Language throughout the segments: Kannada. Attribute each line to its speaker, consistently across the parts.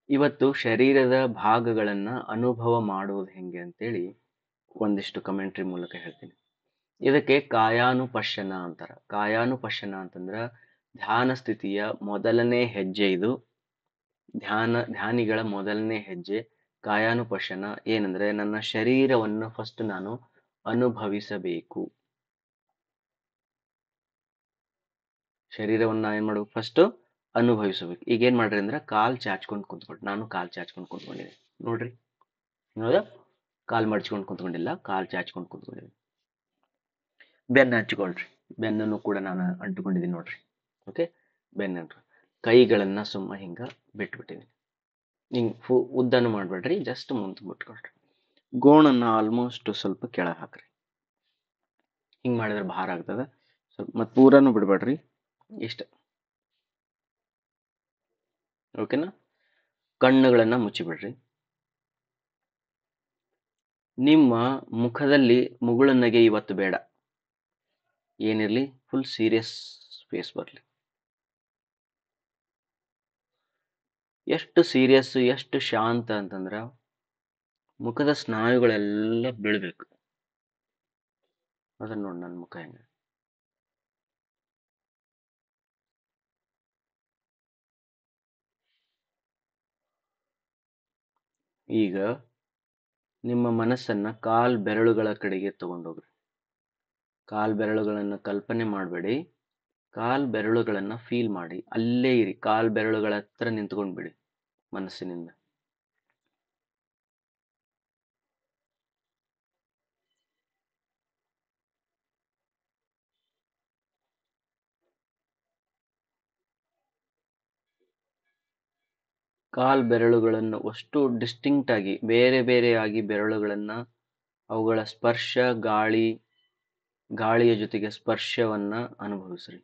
Speaker 1: ಇವತ್ತು ಶರೀರದ ಭಾಗಗಳನ್ನ ಅನುಭವ ಮಾಡುವುದು ಹೆಂಗೆ ಅಂತೇಳಿ ಒಂದಿಷ್ಟು ಕಮೆಂಟ್ರಿ ಮೂಲಕ ಹೇಳ್ತೀನಿ. ಇದಕ್ಕೆ ಕಾಯಾನುಪಶ್ಯನ ಅಂತಾರ. ಕಾಯಾನುಪಶ್ಯನ ಅಂತಂದ್ರ ಧ್ಯಾನ ಸ್ಥಿತಿಯ ಮೊದಲನೇ ಹೆಜ್ಜೆ ಇದು. ಧ್ಯಾನಿಗಳ ಮೊದಲನೇ ಹೆಜ್ಜೆ ಕಾಯಾನುಪಶ್ಯನ. ಏನಂದ್ರೆ ನನ್ನ ಶರೀರವನ್ನು ಫಸ್ಟ್ ನಾನು ಅನುಭವಿಸಬೇಕು. ಶರೀರವನ್ನ ಏನ್ ಮಾಡ್ಬೇಕು, ಫಸ್ಟ್ ಅನುಭವಿಸಬೇಕು. ಈಗ ಏನ್ ಮಾಡ್ರಿ ಅಂದ್ರೆ ಕಾಲ್ ಚಾಚ್ಕೊಂಡು ಕುಂತ್ಕೊಳ್ರಿ. ನಾನು ಕಾಲ್ ಚಾಚ್ಕೊಂಡು ಕುಂತ್ಕೊಂಡಿದ್ದೀನಿ ನೋಡ್ರಿ. ಹೌದಾ? ಕಾಲ್ ಮಡ್ಚ್ಕೊಂಡು ಕುಂತ್ಕೊಂಡಿಲ್ಲ, ಕಾಲ್ ಚಾಚ್ಕೊಂಡು ಕುಂತ್ಕೊಂಡಿದ್ದೀನಿ. ಬೆನ್ನ ಹಚ್ಕೊಳ್ರಿ. ಬೆನ್ನನ್ನು ಕೂಡ ನಾನು ಅಂಟುಕೊಂಡಿದ್ದೀನಿ ನೋಡ್ರಿ. ಓಕೆ, ಬೆನ್ನ ಕೈಗಳನ್ನ ಸುಮ್ಮ ಹಿಂಗ ಬಿಟ್ಬಿಟ್ಟಿದ್ದೀನಿ. ಹಿಂಗ್ ಉದ್ದನು ಮಾಡ್ಬೇಡ್ರಿ, ಜಸ್ಟ್ ಮುಂದೆ ಬಿಟ್ಕೊಳ್ರಿ. ಗೋಣನ್ನ ಆಲ್ಮೋಸ್ಟ್ ಸ್ವಲ್ಪ ಕೆಳಗೆ ಹಾಕ್ರಿ. ಹಿಂಗ್ ಮಾಡಿದ್ರೆ ಭಾರ ಆಗ್ತದ. ಸ್ವಲ್ಪ ಮತ್ ಪೂರಾನು ಬಿಡ್ಬೇಡ್ರಿ, ಇಷ್ಟ. ಓಕೆನಾ? ಕಣ್ಣುಗಳನ್ನ ಮುಚ್ಚಿಬಿಡ್ರಿ. ನಿಮ್ಮ ಮುಖದಲ್ಲಿ ಮುಗುಳುನಗೆ ಇವತ್ತು ಬೇಡ. ಏನಿರ್ಲಿ, ಫುಲ್ ಸೀರಿಯಸ್ ಫೇಸ್ ಬರ್ಲಿ. ಎಷ್ಟು ಸೀರಿಯಸ್, ಎಷ್ಟು ಶಾಂತ ಅಂತಂದ್ರ ಮುಖದ ಸ್ನಾಯುಗಳೆಲ್ಲ ಬೀಳ್ಬೇಕು. ಅದನ್ನ ನೋಡಿ ನನ್ನ ಮುಖ ಹೆಂಗ. ಈಗ ನಿಮ್ಮ ಮನಸ್ಸನ್ನ ಕಾಲ್ ಬೆರಳುಗಳ ಕಡೆಗೆ ತಗೊಂಡೋಗ್ರಿ. ಕಾಲ್ ಬೆರಳುಗಳನ್ನ ಕಲ್ಪನೆ ಮಾಡಬೇಡಿ, ಕಾಲ್ ಬೆರಳುಗಳನ್ನ ಫೀಲ್ ಮಾಡಿ. ಅಲ್ಲೇ ಇರಿ, ಕಾಲ್ ಬೆರಳುಗಳ ಹತ್ರ ನಿಂತ್ಕೊಂಡ್ಬಿಡಿ ಮನಸ್ಸಿನಿಂದ. ಕಾಲ್ ಬೆರಳುಗಳನ್ನು ಅಷ್ಟು ಡಿಸ್ಟಿಂಕ್ಟ್ ಆಗಿ, ಬೇರೆ ಬೇರೆಯಾಗಿ ಬೆರಳುಗಳನ್ನ, ಅವುಗಳ ಸ್ಪರ್ಶ, ಗಾಳಿಯ ಜೊತೆಗೆ ಸ್ಪರ್ಶವನ್ನ ಅನುಭವಿಸ್ರಿ.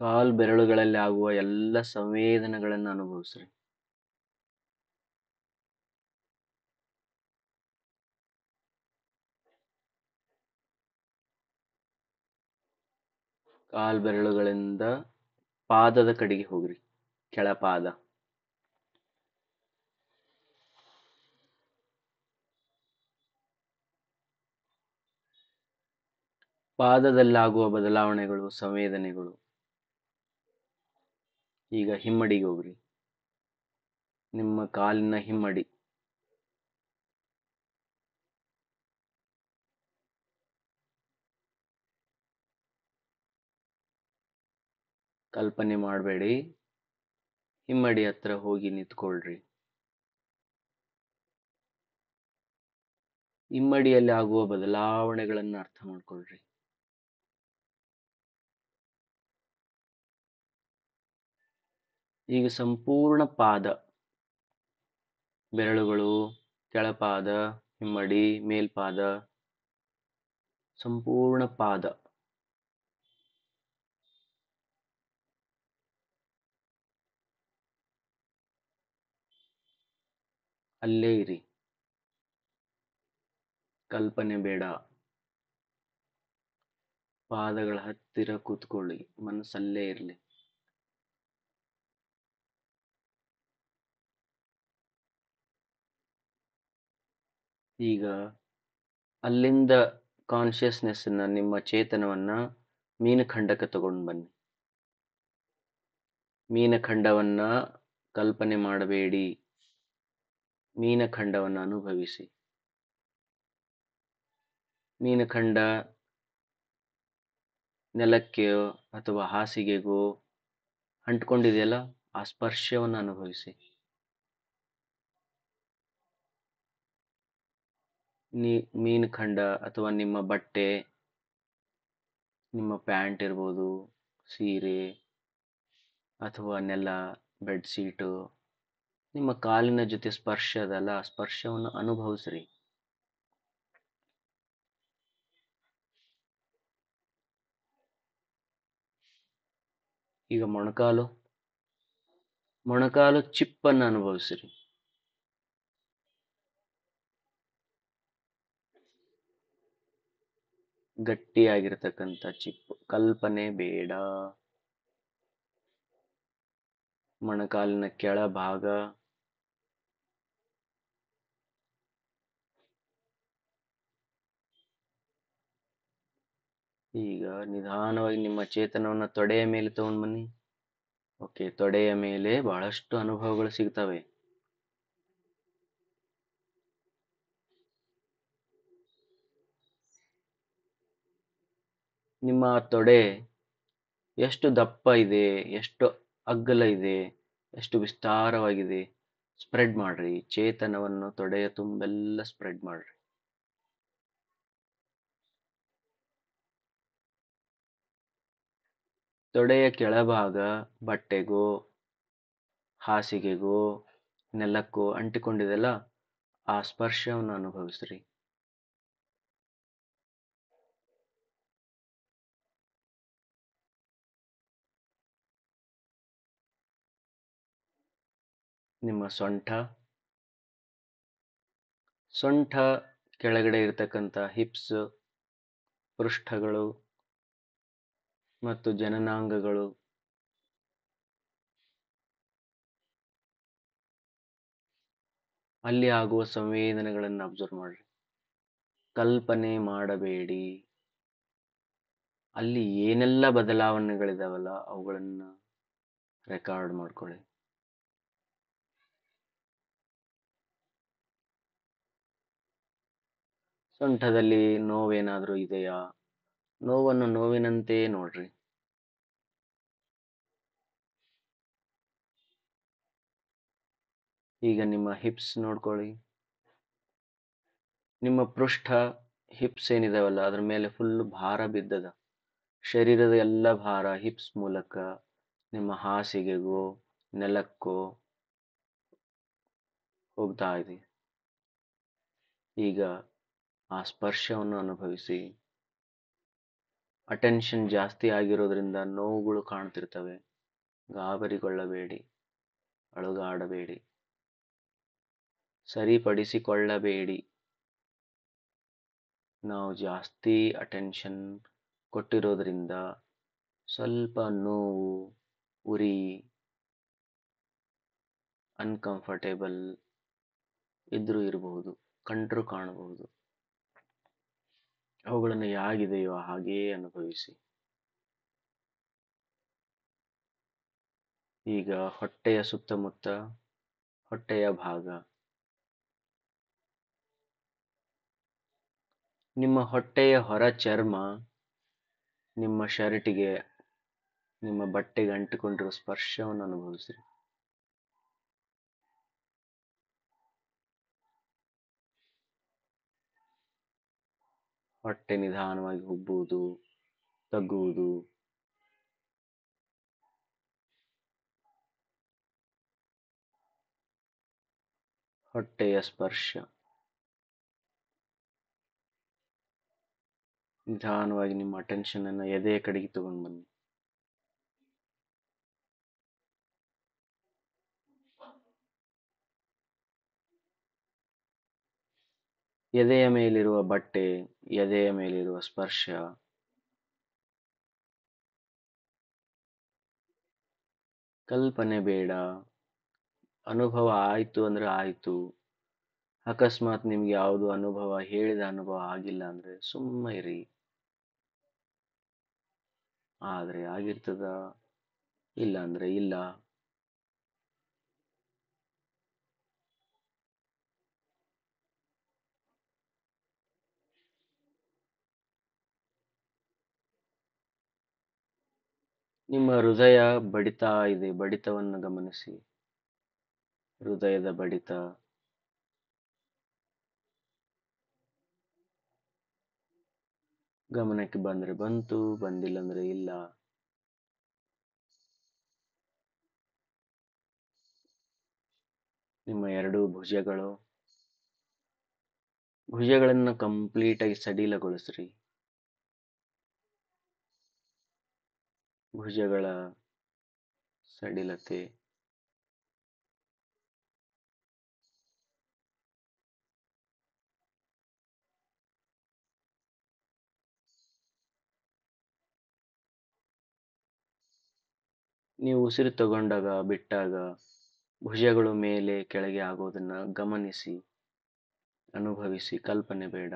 Speaker 1: ಕಾಲ್ ಬೆರಳುಗಳಲ್ಲಿ ಆಗುವ ಎಲ್ಲ ಸಂವೇದನೆಗಳನ್ನು ಅನುಭವಿಸ್ರಿ. ಕಾಲ್ ಬೆರಳುಗಳಿಂದ ಪಾದದ ಕಡೆಗೆ ಹೋಗ್ರಿ. ಕೆಳಪಾದ, ಪಾದದಲ್ಲಾಗುವ ಬದಲಾವಣೆಗಳು, ಸಂವೇದನೆಗಳು. ಈಗ ಹಿಮ್ಮಡಿಗೆ ಹೋಗ್ರಿ. ನಿಮ್ಮ ಕಾಲಿನ ಹಿಮ್ಮಡಿ, ಕಲ್ಪನೆ ಮಾಡಬೇಡಿ. ಹಿಮ್ಮಡಿ ಹತ್ರ ಹೋಗಿ ನಿಂತ್ಕೊಳ್ರಿ. ಹಿಮ್ಮಡಿಯಲ್ಲಿ ಆಗುವ ಬದಲಾವಣೆಗಳನ್ನು ಅರ್ಥ ಮಾಡ್ಕೊಳ್ರಿ. ಈಗ ಸಂಪೂರ್ಣ ಪಾದ, ಬೆರಳುಗಳು, ಕೆಳಪಾದ, ಹಿಮ್ಮಡಿ, ಮೇಲ್ಪಾದ, ಸಂಪೂರ್ಣ ಪಾದ. ಅಲ್ಲೇ ಇರಿ, ಕಲ್ಪನೆ ಬೇಡ. ಪಾದಗಳ ಹತ್ತಿರ ಕೂತ್ಕೊಳ್ಳಿ, ಮನಸ್ಸಲ್ಲೇ ಇರಲಿ. ಈಗ ಅಲ್ಲಿಂದ ಕಾನ್ಶಿಯಸ್ನೆಸ್ನ, ನಿಮ್ಮ ಚೇತನವನ್ನ ಮೀನಖಂಡಕ್ಕೆ ತಗೊಂಡು ಬನ್ನಿ. ಮೀನಖಂಡವನ್ನ ಕಲ್ಪನೆ ಮಾಡಬೇಡಿ, ಮೀನಖಂಡವನ್ನು ಅನುಭವಿಸಿ. ಮೀನಖಂಡ ನೆಲಕ್ಕೆ ಅಥವಾ ಹಾಸಿಗೆಗೋ ಅಂಟ್ಕೊಂಡಿದೆಯಲ್ಲ, ಆ ಸ್ಪರ್ಶವನ್ನು ಅನುಭವಿಸಿ. ಮೀನಖಂಡ ಅಥವಾ ನಿಮ್ಮ ಬಟ್ಟೆ, ನಿಮ್ಮ ಪ್ಯಾಂಟ್ ಇರ್ಬೋದು, ಸೀರೆ ಅಥವಾ ನೆಲ, ಬೆಡ್ಶೀಟು, ನಿಮ್ಮ ಕಾಲಿನ ಜೊತೆ ಸ್ಪರ್ಶ ಅದಲ್ಲ, ಸ್ಪರ್ಶವನ್ನು ಅನುಭವಿಸ್ರಿ. ಈಗ ಮೊಣಕಾಲು, ಮೊಣಕಾಲು ಚಿಪ್ಪನ್ನು ಅನುಭವಿಸಿರಿ. ಗಟ್ಟಿಯಾಗಿರ್ತಕ್ಕಂಥ ಚಿಪ್ಪು, ಕಲ್ಪನೆ ಬೇಡ. ಮೊಣಕಾಲಿನ ಕೆಳಭಾಗ, ಈಗ ನಿಧಾನವಾಗಿ ನಿಮ್ಮ ಚೇತನವನ್ನು ತೊಡೆಯ ಮೇಲೆ ತಗೊಂಡು ಬನ್ನಿ. ಓಕೆ, ತೊಡೆಯ ಮೇಲೆ ಬಹಳಷ್ಟು ಅನುಭವಗಳು ಸಿಗ್ತವೆ. ನಿಮ್ಮ ತೊಡೆ ಎಷ್ಟು ದಪ್ಪ ಇದೆ, ಎಷ್ಟು ಅಗಲ ಇದೆ, ಎಷ್ಟು ವಿಸ್ತಾರವಾಗಿದೆ, ಸ್ಪ್ರೆಡ್ ಮಾಡ್ರಿ. ಚೇತನವನ್ನು ತೊಡೆಯ ತುಂಬೆಲ್ಲ ಸ್ಪ್ರೆಡ್ ಮಾಡ್ರಿ. ತೊಡೆಯ ಕೆಳಭಾಗ ಬಟ್ಟೆಗೋ ಹಾಸಿಗೆಗೋ ನೆಲಕ್ಕೋ ಅಂಟಿಕೊಂಡಿದೆಲ್ಲ, ಆ ಸ್ಪರ್ಶವನ್ನು ಅನುಭವಿಸ್ರಿ. ನಿಮ್ಮ ಸೊಂಟ ಕೆಳಗಡೆ ಇರತಕ್ಕಂಥ ಹಿಪ್ಸ್, ಪೃಷ್ಠಗಳು ಮತ್ತು ಜನನಾಂಗಗಳು, ಅಲ್ಲಿ ಆಗುವ ಸಂವೇದನೆಗಳನ್ನು ಅಬ್ಸರ್ವ್ ಮಾಡ್ರಿ. ಕಲ್ಪನೆ ಮಾಡಬೇಡಿ. ಅಲ್ಲಿ ಏನೆಲ್ಲ ಬದಲಾವಣೆಗಳಿದಾವಲ್ಲ ಅವುಗಳನ್ನ ರೆಕಾರ್ಡ್ ಮಾಡ್ಕೊಳ್ಳಿ. ಸೊಂಟದಲ್ಲಿ ನೋವೇನಾದ್ರೂ ಇದೆಯಾ? ನೋವನ್ನು ನೋವಿನಂತೆ ನೋಡ್ರಿ. ಈಗ ನಿಮ್ಮ ಹಿಪ್ಸ್ ನೋಡ್ಕೊಳ್ಳಿ. ನಿಮ್ಮ ಪೃಷ್ಠ, ಹಿಪ್ಸ್ ಏನಿದಾವಲ್ಲ ಅದ್ರ ಮೇಲೆ ಫುಲ್ ಭಾರ ಬಿದ್ದದ. ಶರೀರದ ಎಲ್ಲ ಭಾರ ಹಿಪ್ಸ್ ಮೂಲಕ ನಿಮ್ಮ ಹಾಸಿಗೆಗೋ ನೆಲಕ್ಕೋ ಹೋಗ್ತಾ ಇದೆ. ಈಗ ಆ ಸ್ಪರ್ಶವನ್ನು ಅನುಭವಿಸಿ. ಅಟೆನ್ಷನ್ ಜಾಸ್ತಿ ಆಗಿರೋದ್ರಿಂದ ನೋವುಗಳು ಕಾಣ್ತಿರ್ತವೆ. ಗಾಬರಿಗೊಳ್ಳಬೇಡಿ, ಅಳುಗಾಡಬೇಡಿ, ಸರಿಪಡಿಸಿಕೊಳ್ಳಬೇಡಿ. ನಾವು ಜಾಸ್ತಿ ಅಟೆನ್ಷನ್ ಕೊಟ್ಟಿರೋದ್ರಿಂದ ಸ್ವಲ್ಪ ನೋವು, ಉರಿ, ಅನ್ಕಂಫರ್ಟೇಬಲ್ ಇದ್ರೂ ಇರಬಹುದು, ಕಂಡ್ರೂ ಕಾಣಬಹುದು. ಅವುಗಳನ್ನು ಹೇಗಿದೆಯೋ ಹಾಗೆಯೇ ಅನುಭವಿಸಿ. ಈಗ ಹೊಟ್ಟೆಯ ಸುತ್ತಮುತ್ತ, ಹೊಟ್ಟೆಯ ಭಾಗ, ನಿಮ್ಮ ಹೊಟ್ಟೆಯ ಹೊರ ಚರ್ಮ ನಿಮ್ಮ ಶರ್ಟಿಗೆ, ನಿಮ್ಮ ಬಟ್ಟೆಗೆ ಅಂಟಿಕೊಂಡಿರೋ ಸ್ಪರ್ಶವನ್ನು ಅನುಭವಿಸ್ರಿ. ಹೊಟ್ಟೆ ನಿಧಾನವಾಗಿ ಉಬ್ಬುವುದು, ತಗ್ಗುವುದು, ಹೊಟ್ಟೆಯ ಸ್ಪರ್ಶ. ನಿಧಾನವಾಗಿ ನಿಮ್ಮ ಅಟೆನ್ಷನ್ ಅನ್ನು ಎದೆಯ ಕಡೆಗೆ ತಗೊಂಡು ಬನ್ನಿ. ಎದೆಯ ಮೇಲಿರುವ ಬಟ್ಟೆ, ಎದೆಯ ಮೇಲಿರುವ ಸ್ಪರ್ಶ, ಕಲ್ಪನೆ ಬೇಡ. ಅನುಭವ ಆಯ್ತು ಅಂದ್ರೆ ಆಯ್ತು. ಅಕಸ್ಮಾತ್ ನಿಮ್ಗೆ ಯಾವುದು ಅನುಭವ, ಹೇಳಿದ ಅನುಭವ ಆಗಿಲ್ಲ ಅಂದ್ರೆ ಸುಮ್ಮ ಇರಿ. ಆದ್ರೆ ಆಗಿರ್ತದ, ಇಲ್ಲ ಅಂದ್ರೆ ಇಲ್ಲ. ನಿಮ್ಮ ಹೃದಯ ಬಡಿತಾ ಇದೆ, ಬಡಿತವನ್ನು ಗಮನಿಸಿ. ಹೃದಯದ ಬಡಿತ, ಗಮನಕ್ಕೆ ಬಂದ್ರೆ ಬಂತು, ಬಂದಿಲ್ಲ ಅಂದ್ರೆ ಇಲ್ಲ. ನಿಮ್ಮ ಎರಡೂ ಭುಜಗಳನ್ನು ಕಂಪ್ಲೀಟ್ ಆಗಿ ಸಡಿಲಗೊಳಿಸ್ರಿ. ಭುಜಗಳ ಸಡಿಲತೆ, ನೀವು ಉಸಿರು ತಗೊಂಡಾಗ ಬಿಟ್ಟಾಗ ಭುಜಗಳು ಮೇಲೆ ಕೆಳಗೆ ಆಗೋದನ್ನ ಗಮನಿಸಿ, ಅನುಭವಿಸಿ, ಕಲ್ಪನೆ ಬೇಡ.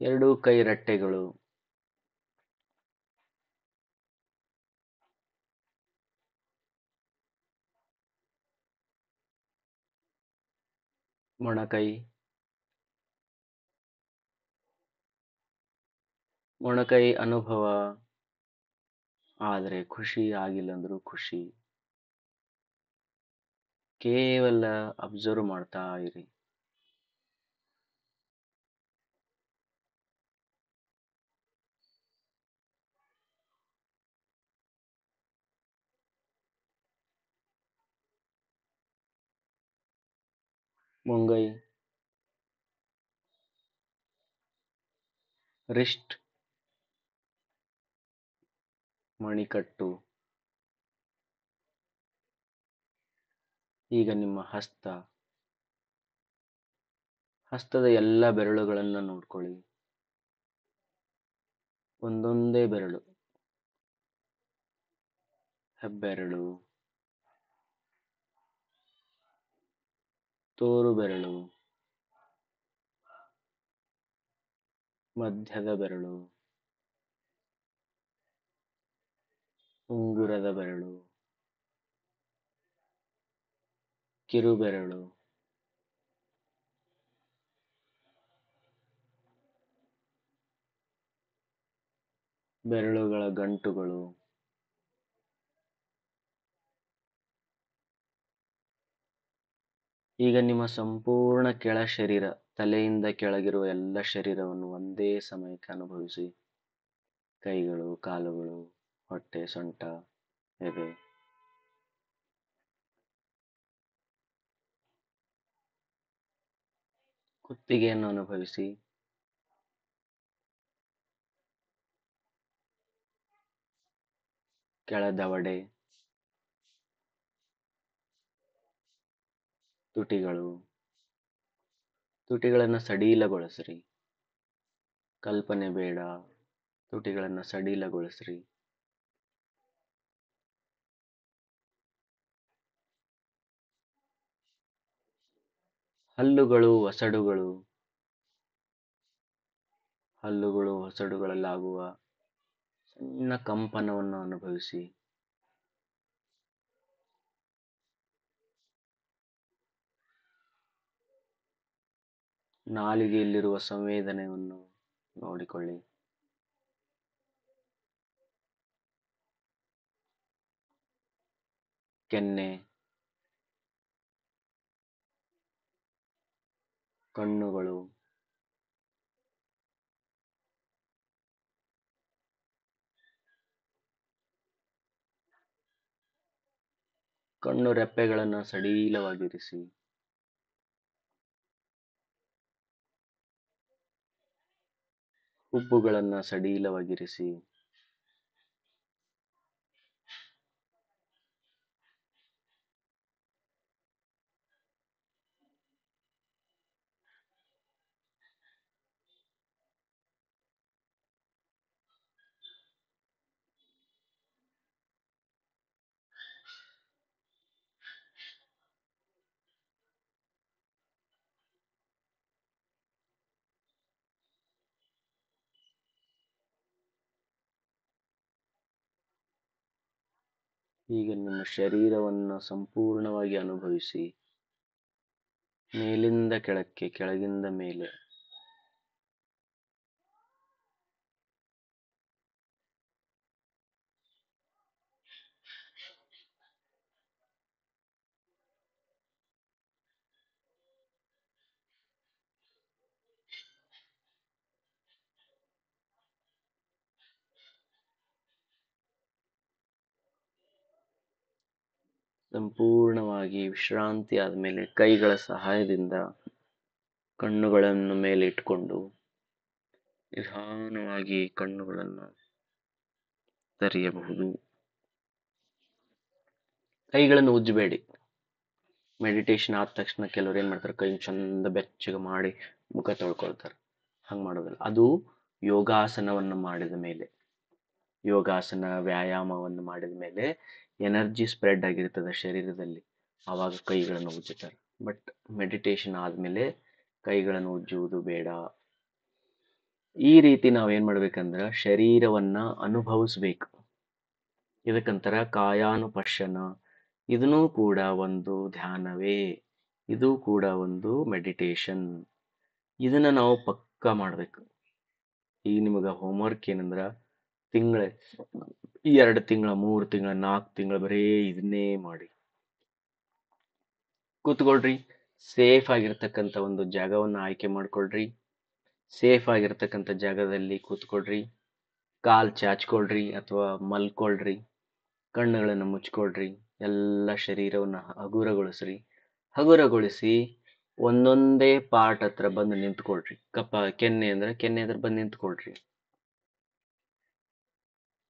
Speaker 1: ಎರಡೂ ಕೈ ರಟ್ಟೆಗಳು, ಮೊಣಕೈ, ಮೊಣಕೈ ಅನುಭವ ಆದರೆ ಖುಷಿ ಆಗಿಲ್ಲಂದ್ರೂ ಖುಷಿ. ಕೇವಲ ಅಬ್ಸರ್ವ್ ಮಾಡ್ತಾ ಇರಿ. ಮುಂಗೈ, ರಿಸ್ಟ್, ಮಣಿಕಟ್ಟು. ಈಗ ನಿಮ್ಮ ಹಸ್ತದ ಎಲ್ಲ ಬೆರಳುಗಳನ್ನ ನೋಡ್ಕೊಳ್ಳಿ. ಒಂದೊಂದೇ ಬೆರಳು, ಹೆಬ್ಬೆರಳು, ತೋರು ಬೆರಳು, ಮಧ್ಯದ ಬೆರಳು, ಉಂಗುರದ ಬೆರಳು, ಕಿರುಬೆರಳು, ಬೆರಳುಗಳ ಗಂಟುಗಳು, ಈಗ ನಿಮ್ಮ ಸಂಪೂರ್ಣ ಕೆಳ ಶರೀರ, ತಲೆಯಿಂದ ಕೆಳಗಿರುವ ಎಲ್ಲ ಶರೀರವನ್ನು ಒಂದೇ ಸಮಯಕ್ಕೆ ಅನುಭವಿಸಿ. ಕೈಗಳು, ಕಾಲುಗಳು, ಹೊಟ್ಟೆ, ಸೊಂಟ, ಎದೆ. ಕುತ್ತಿಗೆಯನ್ನು ಅನುಭವಿಸಿ. ಕೆಳದವಡೆ, ತುಟಿಗಳು, ತುಟಿಗಳನ್ನು ಸಡಿಲಗೊಳಿಸ್ರಿ. ಕಲ್ಪನೆ ಬೇಡ, ತುಟಿಗಳನ್ನು ಸಡಿಲಗೊಳಿಸ್ರಿ. ಹಲ್ಲುಗಳು, ಒಸಡುಗಳು, ಹೊಸಡುಗಳಲ್ಲಾಗುವ ಸಣ್ಣ ಕಂಪನವನ್ನು ಅನುಭವಿಸಿ. ನಾಲಿಗೆಯಲ್ಲಿರುವ ಸಂವೇದನೆಯನ್ನು ನೋಡಿಕೊಳ್ಳಿ. ಕೆನ್ನೆ, ಕಣ್ಣುಗಳು, ಕಣ್ಣು ರೆಪ್ಪೆಗಳನ್ನು ಸಡಿಲವಾಗಿರಿಸಿ. ಹುಬ್ಬುಗಳನ್ನು ಸಡಿಲವಾಗಿರಿಸಿ. ಈಗ ನಿಮ್ಮ ಶರೀರವನ್ನು ಸಂಪೂರ್ಣವಾಗಿ ಅನುಭವಿಸಿ. ಮೇಲಿಂದ ಕೆಳಕ್ಕೆ, ಕೆಳಗಿಂದ ಮೇಲೆ. ಸಂಪೂರ್ಣವಾಗಿ ವಿಶ್ರಾಂತಿ ಆದಮೇಲೆ ಕೈಗಳ ಸಹಾಯದಿಂದ ಕಣ್ಣುಗಳನ್ನು ಮೇಲೆ ಇಟ್ಕೊಂಡು ನಿಧಾನವಾಗಿ ಕಣ್ಣುಗಳನ್ನು ತೆರೆಯಬಹುದು. ಕೈಗಳನ್ನು ಉಜ್ಜಬೇಡಿ. ಮೆಡಿಟೇಷನ್ ಆದ ತಕ್ಷಣ ಕೆಲವ್ರು ಏನ್ ಮಾಡ್ತಾರೆ, ಕೈ ಚಂದ ಬೆಚ್ಚಗೆ ಮಾಡಿ ಮುಖ ತೊಳ್ಕೊಳ್ತಾರೆ. ಹಂಗೆ ಮಾಡೋದಿಲ್ಲ. ಅದು ಯೋಗಾಸನವನ್ನು ಮಾಡಿದ ಮೇಲೆ, ಯೋಗಾಸನ ವ್ಯಾಯಾಮವನ್ನು ಮಾಡಿದ ಮೇಲೆ ಎನರ್ಜಿ ಸ್ಪ್ರೆಡ್ ಆಗಿರ್ತದೆ ಶರೀರದಲ್ಲಿ, ಆವಾಗ ಕೈಗಳನ್ನು ಉಜ್ಜುತ್ತಾರೆ. ಬಟ್ ಮೆಡಿಟೇಷನ್ ಆದಮೇಲೆ ಕೈಗಳನ್ನು ಉಜ್ಜುವುದು ಬೇಡ. ಈ ರೀತಿ ನಾವೇನ್ ಮಾಡ್ಬೇಕಂದ್ರ ಶರೀರವನ್ನ ಅನುಭವಿಸ್ಬೇಕು. ಇದಕ್ಕಂತರ ಕಾಯಾನುಪಶ್ಯನ. ಇದನ್ನೂ ಕೂಡ ಒಂದು ಧ್ಯಾನವೇ, ಇದು ಕೂಡ ಒಂದು ಮೆಡಿಟೇಷನ್. ಇದನ್ನ ನಾವು ಪಕ್ಕಾ ಮಾಡ್ಬೇಕು. ಈಗ ನಿಮಗೆ ಹೋಮ್ವರ್ಕ್ ಏನಂದ್ರ, ತಿಂಗಳ 2 ತಿಂಗಳ 3 ತಿಂಗಳ 4 ತಿಂಗಳ ಬರೇ ಇದನ್ನೇ ಮಾಡಿ. ಕೂತ್ಕೊಳ್ರಿ, ಸೇಫ್ ಆಗಿರ್ತಕ್ಕಂಥ ಒಂದು ಜಾಗವನ್ನು ಆಯ್ಕೆ ಮಾಡ್ಕೊಳ್ರಿ. ಸೇಫ್ ಆಗಿರ್ತಕ್ಕಂಥ ಜಾಗದಲ್ಲಿ ಕೂತ್ಕೊಳ್ರಿ. ಕಾಲ್ ಚಾಚ್ಕೊಳ್ರಿ ಅಥವಾ ಮಲ್ಕೊಳ್ರಿ. ಕಣ್ಣುಗಳನ್ನು ಮುಚ್ಕೊಳ್ರಿ. ಎಲ್ಲ ಶರೀರವನ್ನು ಹಗುರಗೊಳಿಸ್ರಿ. ಹಗುರಗೊಳಿಸಿ ಒಂದೊಂದೇ ಪಾರ್ಟ್ ಹತ್ರ ಬಂದು ನಿಂತ್ಕೊಳ್ರಿ. ಕೆನ್ನೆ ಅಂದ್ರೆ ಕೆನ್ನೆ ಹತ್ರ ಬಂದು ನಿಂತ್ಕೊಳ್ರಿ.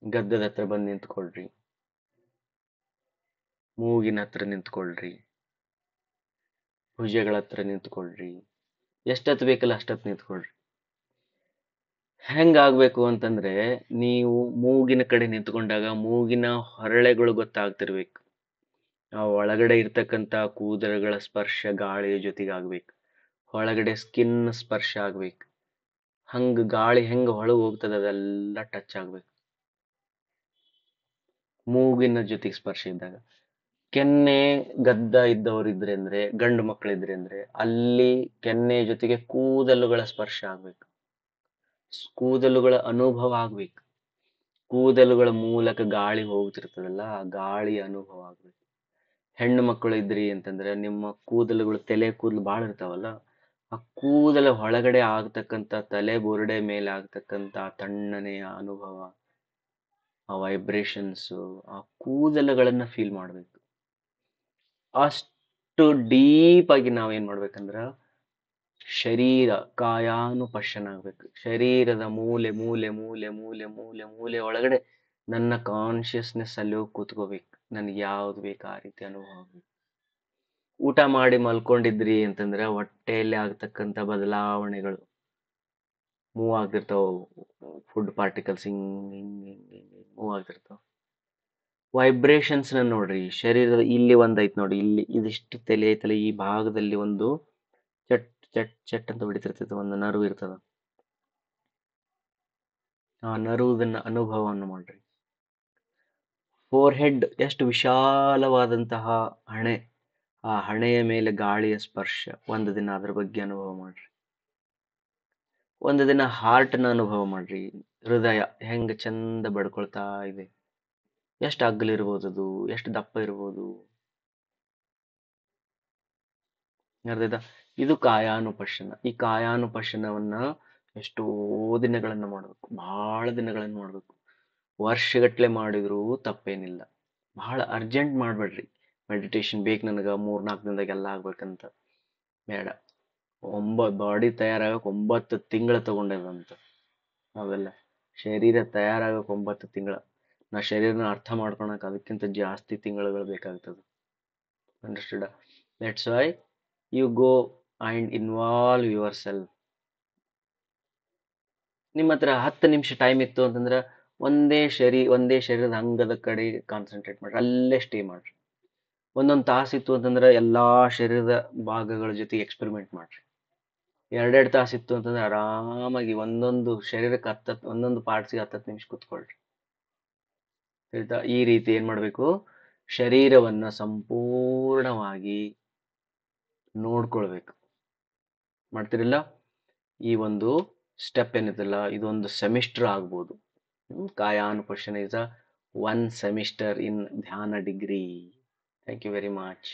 Speaker 1: ಗದ್ದದ ಹತ್ರ ಬಂದು ನಿಂತ್ಕೊಳ್ರಿ. ಮೂಗಿನ ಹತ್ರ ನಿಂತ್ಕೊಳ್ರಿ. ಭುಜಗಳ ಹತ್ರ ನಿಂತ್ಕೊಳ್ರಿ. ಎಷ್ಟೊತ್ತು ಬೇಕಲ್ಲ ಅಷ್ಟೊತ್ತು ನಿಂತ್ಕೊಳ್ರಿ. ಹೆಂಗಾಗ್ಬೇಕು ಅಂತಂದ್ರೆ, ನೀವು ಮೂಗಿನ ಕಡೆ ನಿಂತ್ಕೊಂಡಾಗ ಮೂಗಿನ ಹೊರಳೆಗಳು ಗೊತ್ತಾಗ್ತಿರ್ಬೇಕು. ಆ ಒಳಗಡೆ ಇರ್ತಕ್ಕಂಥ ಕೂದಲುಗಳ ಸ್ಪರ್ಶ ಗಾಳಿಯ ಜೊತೆಗೆ ಆಗ್ಬೇಕು. ಒಳಗಡೆ ಸ್ಕಿನ್ ಸ್ಪರ್ಶ ಆಗ್ಬೇಕು. ಹಂಗ ಗಾಳಿ ಹೆಂಗ ಒಳಗೆ ಹೋಗ್ತದೆ ಅದೆಲ್ಲ ಟಚ್ ಆಗ್ಬೇಕು ಮೂಗಿನ ಜೊತೆಗೆ ಸ್ಪರ್ಶ ಇದ್ದಾಗ. ಕೆನ್ನೆ ಗದ್ದ ಇದ್ದವ್ರು ಇದ್ರೆ ಅಂದ್ರೆ, ಗಂಡು ಮಕ್ಕಳಿದ್ರೆ ಅಂದ್ರೆ, ಅಲ್ಲಿ ಕೆನ್ನೆ ಜೊತೆಗೆ ಕೂದಲುಗಳ ಸ್ಪರ್ಶ ಆಗ್ಬೇಕು. ಕೂದಲುಗಳ ಅನುಭವ ಆಗ್ಬೇಕು. ಕೂದಲುಗಳ ಮೂಲಕ ಗಾಳಿ ಹೋಗ್ತಿರ್ತದಲ್ಲ, ಆ ಗಾಳಿ ಅನುಭವ ಆಗ್ಬೇಕು. ಹೆಣ್ಣು ಮಕ್ಕಳು ಇದ್ರಿ ಅಂತಂದ್ರೆ, ನಿಮ್ಮ ಕೂದಲುಗಳು ತಲೆ ಕೂದಲು ಭಾಳ ಇರ್ತಾವಲ್ಲ, ಆ ಕೂದಲ ಒಳಗಡೆ ಆಗ್ತಕ್ಕಂಥ ತಲೆ ಬುರುಡೆ ಮೇಲೆ ಆಗ್ತಕ್ಕಂಥ ತಣ್ಣನೆಯ ಅನುಭವ, ಆ ವೈಬ್ರೇಷನ್ಸ್, ಆ ಕೂದಲುಗಳನ್ನ ಫೀಲ್ ಮಾಡ್ಬೇಕು. ಅಷ್ಟು ಡೀಪ್ ಆಗಿ ನಾವೇನ್ ಮಾಡ್ಬೇಕಂದ್ರ ಶರೀರ ಕಾಯಾನುಪಶ್ಯನ ಆಗ್ಬೇಕು. ಶರೀರದ ಮೂಲೆ ಮೂಲೆ ಮೂಲೆ ಮೂಲೆ ಮೂಲೆ ಮೂಲೆ ಒಳಗಡೆ ನನ್ನ ಕಾನ್ಶಿಯಸ್ನೆಸ್ ಅಲ್ಲಿ ಹೋಗಿ ಕೂತ್ಕೋಬೇಕು. ನನ್ಗೆ ಯಾವ್ದು ಬೇಕು ಆ ರೀತಿ ಅನುಭವ ಆಗ್ಬೇಕು. ಊಟ ಮಾಡಿ ಮಲ್ಕೊಂಡಿದ್ರಿ ಅಂತಂದ್ರೆ ಹೊಟ್ಟೆಯಲ್ಲಿ ಆಗ್ತಕ್ಕಂಥ ಬದಲಾವಣೆಗಳು ಮೂವ್ ಆಗ್ತಿರ್ತಾವ. ಫುಡ್ ಪಾರ್ಟಿಕಲ್ಸ್ ಹಿಂಗ್ ಹಿಂಗ್ ಹಿಂಗ್ ಹಿಂಗ್ ಮೂವ್ ಆಗ್ತಿರ್ತಾವ. ವೈಬ್ರೇಷನ್ಸ್ ನ ನೋಡ್ರಿ. ಶರೀರದ ಇಲ್ಲಿ ಒಂದೈತ್ ನೋಡಿ, ಇಲ್ಲಿ ಇದಿಷ್ಟು ತಲೆ ಐತಲ್ಲ, ಈ ಭಾಗದಲ್ಲಿ ಒಂದು ಚಟ್ ಚಟ್ ಚಟ್ ಅಂತ ಹೊಡಿತಿರ್ತೈತೆ, ಒಂದು ನರ್ವ್ ಇರ್ತದ. ಆ ನರ್ವ್ದನ್ನ ಅನುಭವವನ್ನು ಮಾಡ್ರಿ. ಫೋರ್ ಹೆಡ್ ಎಷ್ಟು ವಿಶಾಲವಾದಂತಹ ಹಣೆ, ಆ ಹಣೆಯ ಮೇಲೆ ಗಾಳಿಯ ಸ್ಪರ್ಶ. ಒಂದು ದಿನ ಅದ್ರ ಬಗ್ಗೆ ಅನುಭವ ಮಾಡ್ರಿ. ಒಂದು ದಿನ ಹಾರ್ಟ್ನ ಅನುಭವ ಮಾಡ್ರಿ. ಹೃದಯ ಹೆಂಗ ಚಂದ ಬಡ್ಕೊಳ್ತಾ ಇದೆ. ಎಷ್ಟು ಅಗ್ಲಿರ್ಬೋದು, ಅದು ಎಷ್ಟು ದಪ್ಪ ಇರ್ಬೋದು. ಅರ್ಧದ ಇದು ಕಾಯಾನುಪಶ್ಯನ. ಈ ಕಾಯಾನುಪಶ್ಯನವನ್ನ ಎಷ್ಟೋ ದಿನಗಳನ್ನ ಮಾಡ್ಬೇಕು, ಬಹಳ ದಿನಗಳನ್ನ ಮಾಡ್ಬೇಕು. ವರ್ಷಗಟ್ಲೆ ಮಾಡಿದ್ರು ತಪ್ಪೇನಿಲ್ಲ. ಬಹಳ ಅರ್ಜೆಂಟ್ ಮಾಡ್ಬೇಡ್ರಿ. ಮೆಡಿಟೇಷನ್ ಬೇಕು ನನಗೆ 3-4 ದಿನದಾಗ ಎಲ್ಲ ಆಗ್ಬೇಕಂತ ಬೇಡ. ಬಾಡಿ ತಯಾರಾಗಕ್ಕೆ 9 ತಿಂಗಳು ತಗೊಂಡದಂತ. ಅವೆಲ್ಲ ಶರೀರ ತಯಾರಾಗಕ್ಕೆ 9 ತಿಂಗಳ. ನಾ ಶರೀರನ ಅರ್ಥ ಮಾಡ್ಕೊಳಕ್ ಅದಕ್ಕಿಂತ ಜಾಸ್ತಿ ತಿಂಗಳುಗಳು ಬೇಕಾಗ್ತದೆ. Understood? That's why you go and involve yourself. ನಿಮ್ಮ ಹತ್ರ 10 ನಿಮಿಷ ಟೈಮ್ ಇತ್ತು ಅಂತಂದ್ರೆ ಒಂದೇ ಶರೀರದ ಅಂಗದ ಕಡೆ ಕಾನ್ಸಂಟ್ರೇಟ್ ಮಾಡ್ರಿ. ಅಲ್ಲೇ ಸ್ಟೇ ಮಾಡ್ರಿ. ಒಂದೊಂದು ತಾಸು ಇತ್ತು ಅಂತಂದ್ರೆ ಎಲ್ಲಾ ಶರೀರದ ಭಾಗಗಳ ಜೊತೆ ಎಕ್ಸ್ಪೆರಿಮೆಂಟ್ ಮಾಡ್ರಿ. 2-2 ತಾಸು ಇತ್ತು ಅಂತಂದ್ರೆ ಆರಾಮಾಗಿ ಒಂದೊಂದು ಶರೀರಕ್ಕೆ ಒಂದೊಂದು ಪಾರ್ಟ್ಸ್ಗೆ 10 ನಿಮಿಷ ಕೂತ್ಕೊಳ್ರಿ. ಆಯ್ತಾ? ಈ ರೀತಿ ಏನ್ ಮಾಡ್ಬೇಕು, ಶರೀರವನ್ನ ಸಂಪೂರ್ಣವಾಗಿ ನೋಡ್ಕೊಳ್ಬೇಕು. ಮಾಡ್ತಿರಲ್ಲ? ಈ ಒಂದು ಸ್ಟೆಪ್ ಏನಿದೆಲ್ಲ, ಇದೊಂದು ಸೆಮಿಸ್ಟರ್ ಆಗ್ಬೋದು. ಕಾಯಾನುಪಶ್ಯನ ಇಸ್ 1 ಸೆಮಿಸ್ಟರ್ ಇನ್ ಧ್ಯಾನ degree. Thank you very much.